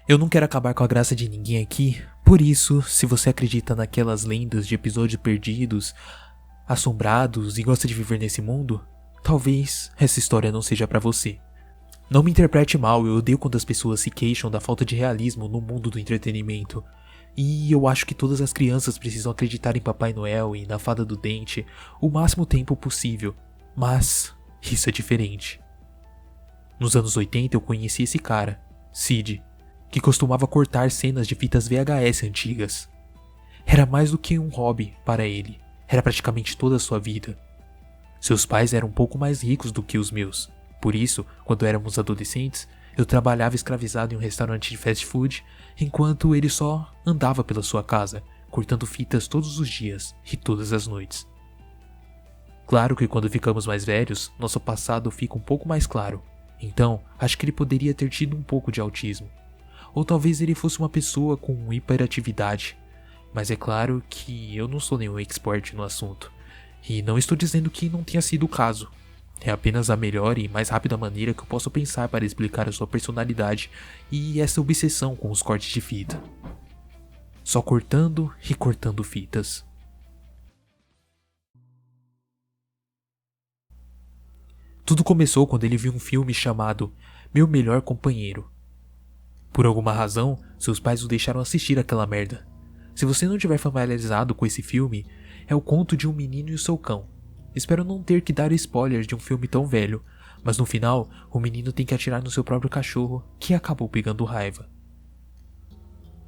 Eu não quero acabar com a graça de ninguém aqui, por isso, se você acredita naquelas lendas de episódios perdidos, assombrados e gosta de viver nesse mundo, talvez essa história não seja pra você. Não me interprete mal, eu odeio quando as pessoas se queixam da falta de realismo no mundo do entretenimento. E eu acho que todas as crianças precisam acreditar em Papai Noel e na Fada do Dente o máximo tempo possível, mas isso é diferente. Nos anos 80 eu conheci esse cara, Sid, que costumava cortar cenas de fitas VHS antigas. Era mais do que um hobby para ele, era praticamente toda a sua vida. Seus pais eram um pouco mais ricos do que os meus, por isso, quando éramos adolescentes, eu trabalhava escravizado em um restaurante de fast food, enquanto ele só andava pela sua casa, cortando fitas todos os dias e todas as noites. Claro que quando ficamos mais velhos, nosso passado fica um pouco mais claro, então acho que ele poderia ter tido um pouco de autismo. Ou talvez ele fosse uma pessoa com hiperatividade, mas é claro que eu não sou nenhum expert no assunto, e não estou dizendo que não tenha sido o caso. É apenas a melhor e mais rápida maneira que eu posso pensar para explicar a sua personalidade e essa obsessão com os cortes de fita. Só cortando e cortando fitas. Tudo começou quando ele viu um filme chamado Meu Melhor Companheiro. Por alguma razão, seus pais o deixaram assistir aquela merda. Se você não estiver familiarizado com esse filme, é o conto de um menino e o seu cão. Espero não ter que dar spoilers de um filme tão velho, mas no final, o menino tem que atirar no seu próprio cachorro, que acabou pegando raiva.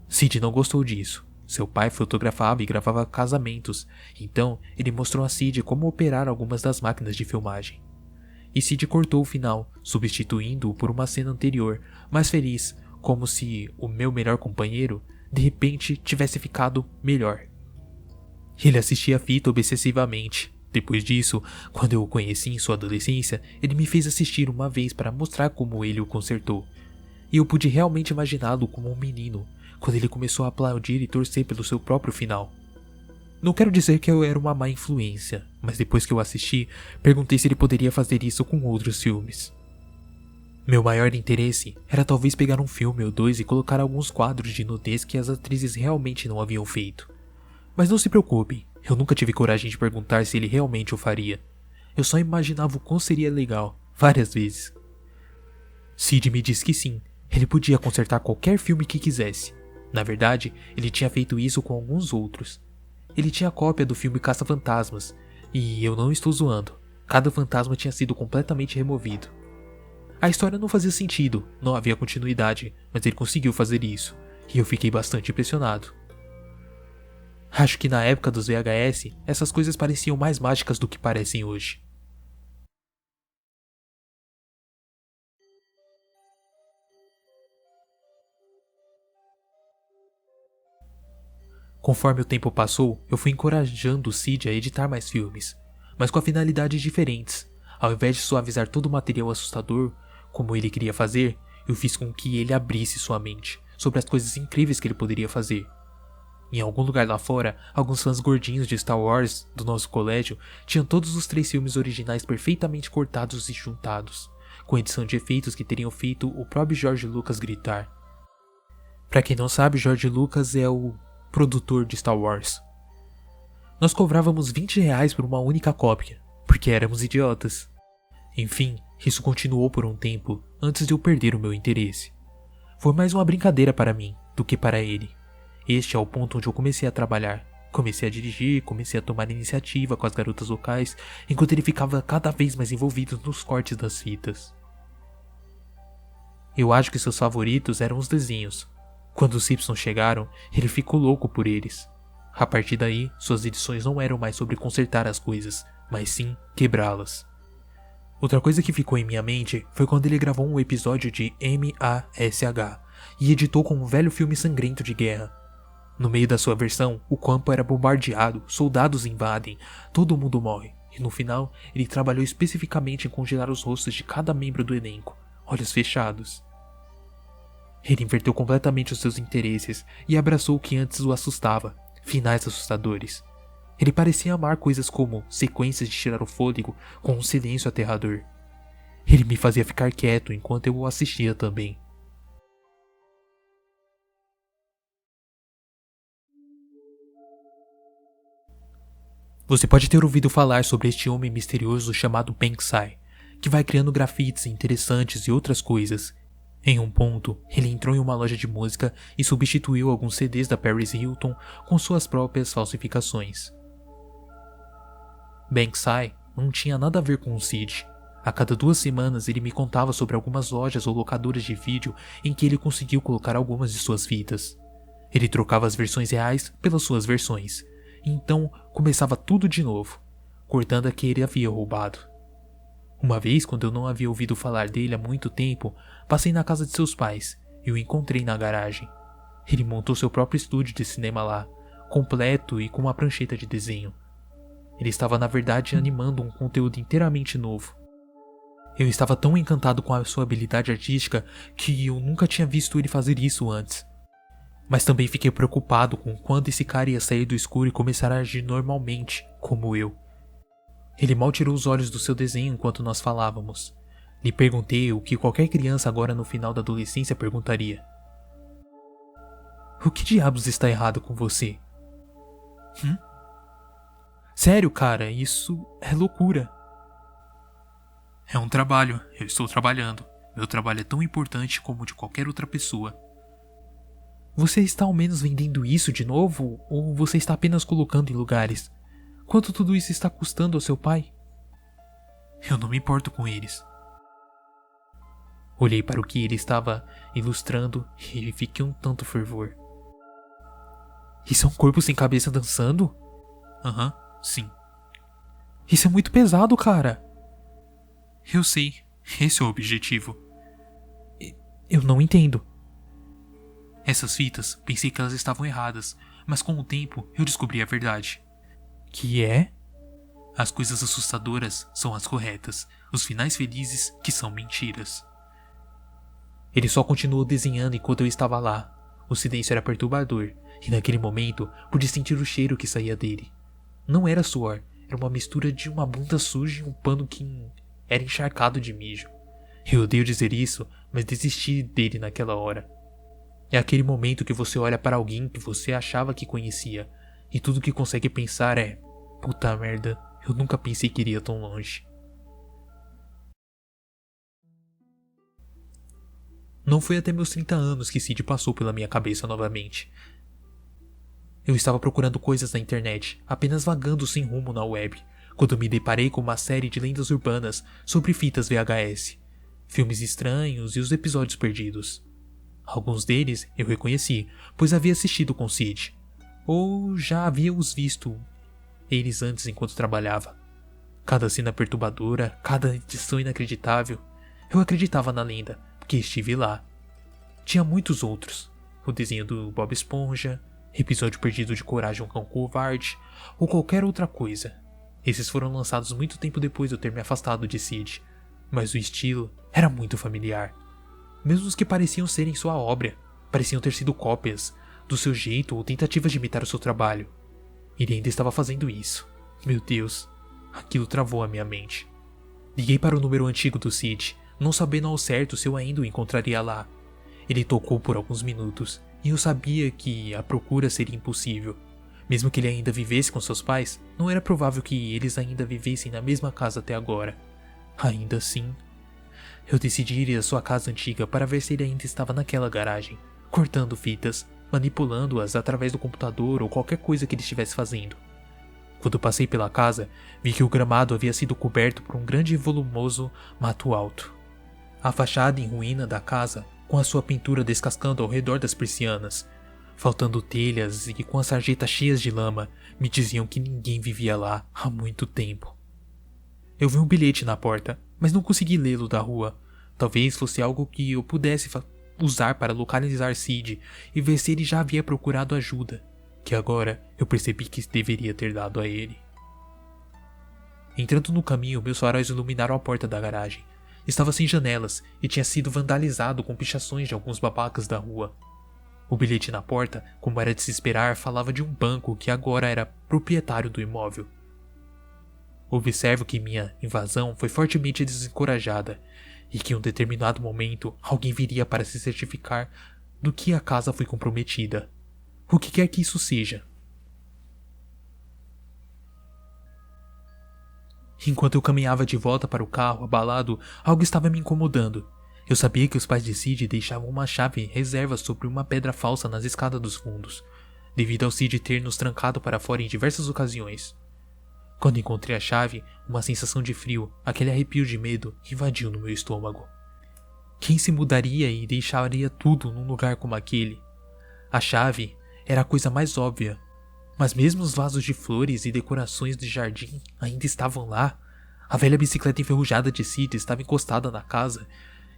Sid não gostou disso. Seu pai fotografava e gravava casamentos, então ele mostrou a Sid como operar algumas das máquinas de filmagem. E Sid cortou o final, substituindo-o por uma cena anterior, mais feliz, como se o meu melhor companheiro, de repente, tivesse ficado melhor. Ele assistia a fita obsessivamente. Depois disso, quando eu o conheci em sua adolescência, ele me fez assistir uma vez para mostrar como ele o consertou. E eu pude realmente imaginá-lo como um menino, quando ele começou a aplaudir e torcer pelo seu próprio final. Não quero dizer que eu era uma má influência, mas depois que eu assisti, perguntei se ele poderia fazer isso com outros filmes. Meu maior interesse era talvez pegar um filme ou dois e colocar alguns quadros de nudez que as atrizes realmente não haviam feito. Mas não se preocupe, eu nunca tive coragem de perguntar se ele realmente o faria. Eu só imaginava o quão seria legal, várias vezes. Sid me disse que sim, ele podia consertar qualquer filme que quisesse. Na verdade, ele tinha feito isso com alguns outros. Ele tinha cópia do filme Caça-Fantasmas, e eu não estou zoando, cada fantasma tinha sido completamente removido. A história não fazia sentido, não havia continuidade, mas ele conseguiu fazer isso, e eu fiquei bastante impressionado. Acho que na época dos VHS, essas coisas pareciam mais mágicas do que parecem hoje. Conforme o tempo passou, eu fui encorajando o Sid a editar mais filmes, mas com finalidades diferentes. Ao invés de suavizar todo o material assustador, como ele queria fazer, eu fiz com que ele abrisse sua mente sobre as coisas incríveis que ele poderia fazer. Em algum lugar lá fora, alguns fãs gordinhos de Star Wars do nosso colégio tinham todos os 3 filmes originais perfeitamente cortados e juntados, com edição de efeitos que teriam feito o próprio George Lucas gritar. Pra quem não sabe, George Lucas é o produtor de Star Wars. Nós cobrávamos R$20 por uma única cópia, porque éramos idiotas. Enfim, isso continuou por um tempo antes de eu perder o meu interesse. Foi mais uma brincadeira para mim do que para ele. Este é o ponto onde eu comecei a trabalhar. Comecei a dirigir, comecei a tomar iniciativa com as garotas locais, enquanto ele ficava cada vez mais envolvido nos cortes das fitas. Eu acho que seus favoritos eram os desenhos. Quando os Simpsons chegaram, ele ficou louco por eles. A partir daí, suas edições não eram mais sobre consertar as coisas, mas sim quebrá-las. Outra coisa que ficou em minha mente foi quando ele gravou um episódio de M.A.S.H. e editou com um velho filme sangrento de guerra. No meio da sua versão, o campo era bombardeado, soldados invadem, todo mundo morre, e no final, ele trabalhou especificamente em congelar os rostos de cada membro do elenco, olhos fechados. Ele inverteu completamente os seus interesses e abraçou o que antes o assustava, finais assustadores. Ele parecia amar coisas como sequências de tirar o fôlego com um silêncio aterrador. Ele me fazia ficar quieto enquanto eu o assistia também. Você pode ter ouvido falar sobre este homem misterioso chamado Banksy, que vai criando grafites interessantes e outras coisas. Em um ponto, ele entrou em uma loja de música e substituiu alguns CDs da Paris Hilton com suas próprias falsificações. Banksy não tinha nada a ver com o Sid. A cada 2 semanas ele me contava sobre algumas lojas ou locadoras de vídeo em que ele conseguiu colocar algumas de suas fitas. Ele trocava as versões reais pelas suas versões, e então começava tudo de novo, cortando a que ele havia roubado. Uma vez, quando eu não havia ouvido falar dele há muito tempo, passei na casa de seus pais e o encontrei na garagem. Ele montou seu próprio estúdio de cinema lá, completo e com uma prancheta de desenho. Ele estava na verdade animando um conteúdo inteiramente novo. Eu estava tão encantado com a sua habilidade artística que eu nunca tinha visto ele fazer isso antes. Mas também fiquei preocupado com quando esse cara ia sair do escuro e começar a agir normalmente, como eu. Ele mal tirou os olhos do seu desenho enquanto nós falávamos. Lhe perguntei o que qualquer criança agora no final da adolescência perguntaria. O que diabos está errado com você? Sério, cara, isso é loucura. É um trabalho, eu estou trabalhando. Meu trabalho é tão importante como o de qualquer outra pessoa. Você está ao menos vendendo isso de novo? Ou você está apenas colocando em lugares? Quanto tudo isso está custando ao seu pai? Eu não me importo com eles. Olhei para o que ele estava ilustrando e fiquei um tanto fervor. Isso é um corpo sem cabeça dançando? Aham, sim. Isso é muito pesado, cara. Eu sei, esse é o objetivo. Eu não entendo. Essas fitas, pensei que elas estavam erradas, mas com o tempo eu descobri a verdade. Que é? As coisas assustadoras são as corretas, os finais felizes que são mentiras. Ele só continuou desenhando enquanto eu estava lá. O silêncio era perturbador, e naquele momento pude sentir o cheiro que saía dele. Não era suor, era uma mistura de uma bunda suja e um pano que era encharcado de mijo. Eu odeio dizer isso, mas desisti dele naquela hora. É aquele momento que você olha para alguém que você achava que conhecia, e tudo que consegue pensar é: puta merda, eu nunca pensei que iria tão longe. Não foi até meus 30 anos que Sid passou pela minha cabeça novamente. Eu estava procurando coisas na internet, apenas vagando sem rumo na web, quando me deparei com uma série de lendas urbanas sobre fitas VHS, filmes estranhos e os episódios perdidos. Alguns deles eu reconheci, pois havia assistido com Sid, ou já havia os visto eles antes enquanto trabalhava. Cada cena perturbadora, cada edição inacreditável. Eu acreditava na lenda, porque estive lá. Tinha muitos outros. O desenho do Bob Esponja, episódio perdido de Coragem, um Cão Covarde, ou qualquer outra coisa. Esses foram lançados muito tempo depois de eu ter me afastado de Sid, mas o estilo era muito familiar. Mesmo os que pareciam serem sua obra, pareciam ter sido cópias do seu jeito ou tentativas de imitar o seu trabalho. Ele ainda estava fazendo isso. Meu Deus, aquilo travou a minha mente. Liguei para o número antigo do Sid, não sabendo ao certo se eu ainda o encontraria lá. Ele tocou por alguns minutos, e eu sabia que a procura seria impossível. Mesmo que ele ainda vivesse com seus pais, não era provável que eles ainda vivessem na mesma casa até agora. Ainda assim, eu decidi ir à sua casa antiga para ver se ele ainda estava naquela garagem, cortando fitas, manipulando-as através do computador ou qualquer coisa que ele estivesse fazendo. Quando passei pela casa, vi que o gramado havia sido coberto por um grande e volumoso mato alto. A fachada em ruína da casa, com a sua pintura descascando ao redor das persianas, faltando telhas e com as sarjetas cheias de lama, me diziam que ninguém vivia lá há muito tempo. Eu vi um bilhete na porta, mas não consegui lê-lo da rua. Talvez fosse algo que eu pudesse usar para localizar Sid e ver se ele já havia procurado ajuda, que agora eu percebi que deveria ter dado a ele. Entrando no caminho, meus faróis iluminaram a porta da garagem. Estava sem janelas e tinha sido vandalizado com pichações de alguns babacas da rua. O bilhete na porta, como era de se esperar, falava de um banco que agora era proprietário do imóvel. Observo que minha invasão foi fortemente desencorajada e que em um determinado momento alguém viria para se certificar do que a casa foi comprometida. O que quer que isso seja. Enquanto eu caminhava de volta para o carro, abalado, algo estava me incomodando. Eu sabia que os pais de Sid deixavam uma chave reserva sobre uma pedra falsa nas escadas dos fundos, devido ao Sid ter nos trancado para fora em diversas ocasiões. Quando encontrei a chave, uma sensação de frio, aquele arrepio de medo, invadiu no meu estômago. Quem se mudaria e deixaria tudo num lugar como aquele? A chave era a coisa mais óbvia, mas mesmo os vasos de flores e decorações de jardim ainda estavam lá. A velha bicicleta enferrujada de Sid estava encostada na casa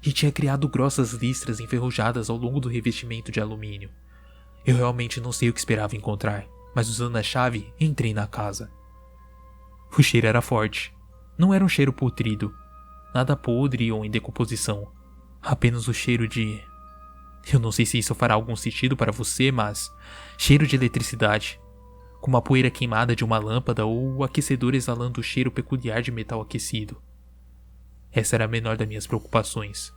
e tinha criado grossas listras enferrujadas ao longo do revestimento de alumínio. Eu realmente não sei o que esperava encontrar, mas usando a chave, entrei na casa. O cheiro era forte. Não era um cheiro putrido, nada podre ou em decomposição, apenas o cheiro de... Eu não sei se isso fará algum sentido para você, mas... cheiro de eletricidade, como a poeira queimada de uma lâmpada ou o aquecedor exalando o cheiro peculiar de metal aquecido. Essa era a menor das minhas preocupações.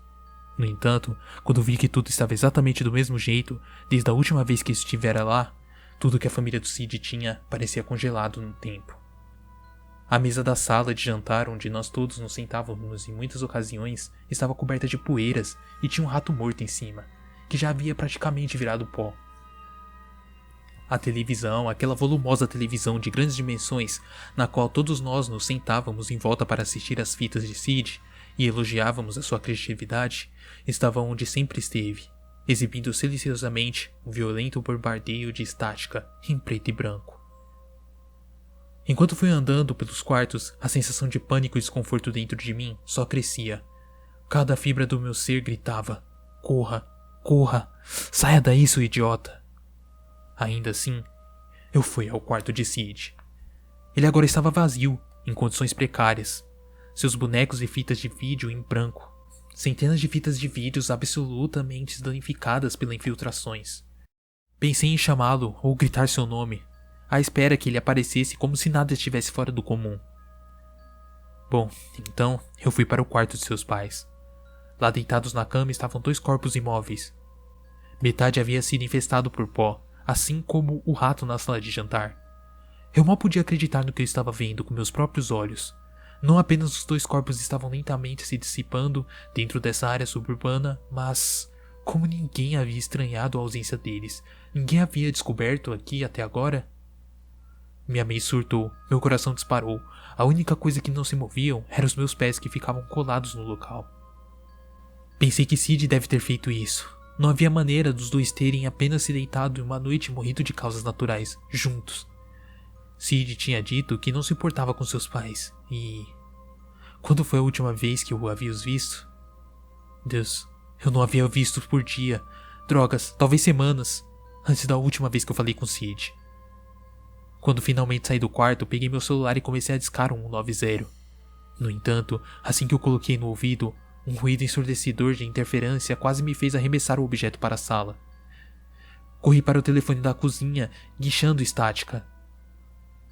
No entanto, quando vi que tudo estava exatamente do mesmo jeito, desde a última vez que estivera lá, tudo que a família do Sid tinha parecia congelado no tempo. A mesa da sala de jantar onde nós todos nos sentávamos em muitas ocasiões estava coberta de poeiras e tinha um rato morto em cima, que já havia praticamente virado pó. A televisão, aquela volumosa televisão de grandes dimensões, na qual todos nós nos sentávamos em volta para assistir às fitas de Sid e elogiávamos a sua criatividade, estava onde sempre esteve, exibindo silenciosamente um violento bombardeio de estática em preto e branco. Enquanto fui andando pelos quartos, a sensação de pânico e desconforto dentro de mim só crescia. Cada fibra do meu ser gritava: corra, corra, saia daí, seu idiota. Ainda assim, eu fui ao quarto de Sid. Ele agora estava vazio, em condições precárias. Seus bonecos e fitas de vídeo em branco. Centenas de fitas de vídeos absolutamente danificadas pelas infiltrações. Pensei em chamá-lo ou gritar seu nome, à espera que ele aparecesse como se nada estivesse fora do comum. Bom, então eu fui para o quarto de seus pais. Lá deitados na cama estavam 2 corpos imóveis. Metade havia sido infestado por pó, assim como o rato na sala de jantar. Eu mal podia acreditar no que eu estava vendo com meus próprios olhos. Não apenas os 2 corpos estavam lentamente se dissipando dentro dessa área suburbana, mas como ninguém havia estranhado a ausência deles, ninguém havia descoberto aqui até agora. Minha mente surtou, meu coração disparou. A única coisa que não se moviam eram os meus pés que ficavam colados no local. Pensei que Sid deve ter feito isso. Não havia maneira dos 2 terem apenas se deitado em uma noite e morrido de causas naturais, juntos. Sid tinha dito que não se importava com seus pais, e... quando foi a última vez que eu o havia visto? Deus, eu não havia visto por dia, drogas, talvez semanas, antes da última vez que eu falei com Sid. Quando finalmente saí do quarto, peguei meu celular e comecei a discar o 190. No entanto, assim que eu coloquei no ouvido, um ruído ensurdecedor de interferência quase me fez arremessar o objeto para a sala. Corri para o telefone da cozinha, guichando estática.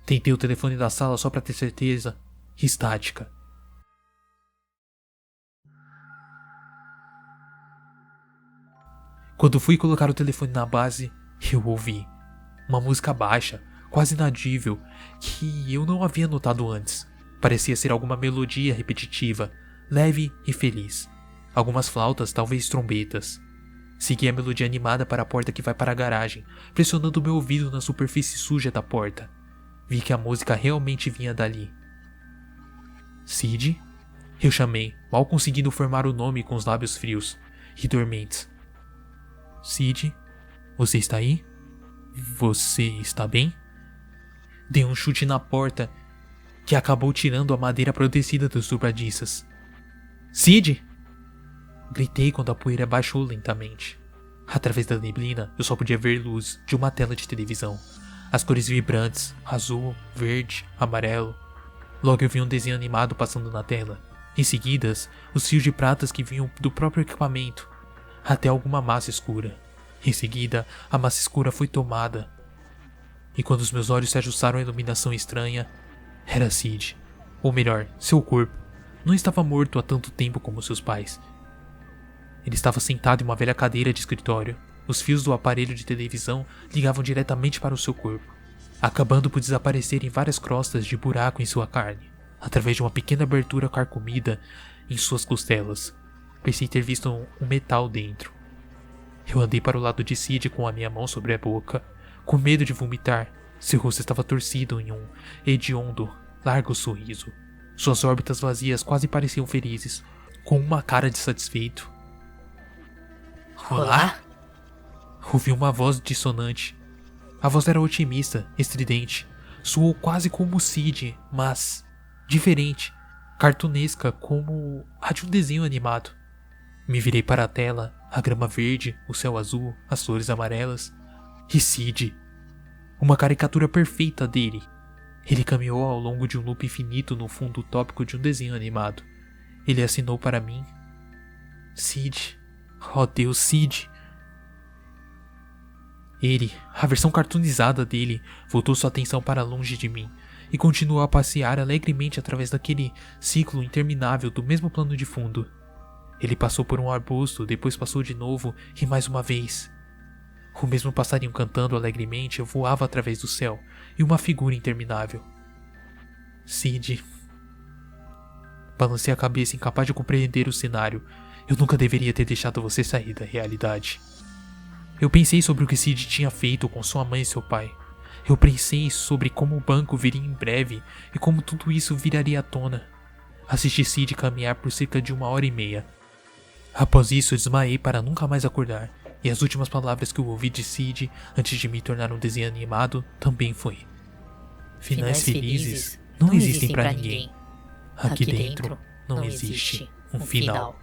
Tentei o telefone da sala só para ter certeza. Estática. Quando fui colocar o telefone na base, eu ouvi uma música baixa, quase inaudível, que eu não havia notado antes. Parecia ser alguma melodia repetitiva, leve e feliz. Algumas flautas, talvez trombetas. Segui a melodia animada para a porta que vai para a garagem, pressionando meu ouvido na superfície suja da porta. Vi que a música realmente vinha dali. Sid? Eu chamei, mal conseguindo formar o nome com os lábios frios e dormentes. Sid? Você está aí? Você está bem? Dei um chute na porta, que acabou tirando a madeira protegida das dobradiças. Sid! Gritei quando a poeira baixou lentamente. Através da neblina, eu só podia ver luz de uma tela de televisão. As cores vibrantes, azul, verde, amarelo. Logo eu vi um desenho animado passando na tela. Em seguida, os fios de pratas que vinham do próprio equipamento, até alguma massa escura. Em seguida, a massa escura foi tomada. E quando os meus olhos se ajustaram à iluminação estranha, era Sid. Ou melhor, seu corpo. Não estava morto há tanto tempo como seus pais. Ele estava sentado em uma velha cadeira de escritório. Os fios do aparelho de televisão ligavam diretamente para o seu corpo, acabando por desaparecer em várias crostas de buraco em sua carne. através de uma pequena abertura carcomida em suas costelas. Pensei ter visto um metal dentro. Eu andei para o lado de Sid com a minha mão sobre a boca, com medo de vomitar. Seu rosto estava torcido em um hediondo, largo sorriso. Suas órbitas vazias quase pareciam felizes, com uma cara de satisfeito. Olá? Ouvi uma voz dissonante. A voz era otimista, estridente. Soou quase como Sid, mas diferente, cartunesca, como a de um desenho animado. Me virei para a tela, a grama verde, o céu azul, as flores amarelas. E Sid. Uma caricatura perfeita dele. Ele caminhou ao longo de um loop infinito no fundo utópico de um desenho animado. Ele assinou para mim. Sid. Oh Deus, Sid. Ele, a versão cartoonizada dele, voltou sua atenção para longe de mim e continuou a passear alegremente através daquele ciclo interminável do mesmo plano de fundo. Ele passou por um arbusto, depois passou de novo e mais uma vez. O mesmo passarinho cantando alegremente voava através do céu e uma figura interminável. Sid. Balancei a cabeça, incapaz de compreender o cenário. Eu nunca deveria ter deixado você sair da realidade. Eu pensei sobre o que Sid tinha feito com sua mãe e seu pai. Eu pensei sobre como o banco viria em breve e como tudo isso viraria à tona. Assisti Sid caminhar por cerca de 1h30. Após isso, eu desmaiei para nunca mais acordar, e as últimas palavras que eu ouvi de Sid antes de me tornar um desenho animado também foi: finais felizes não existem para ninguém. Aqui dentro não existe um final.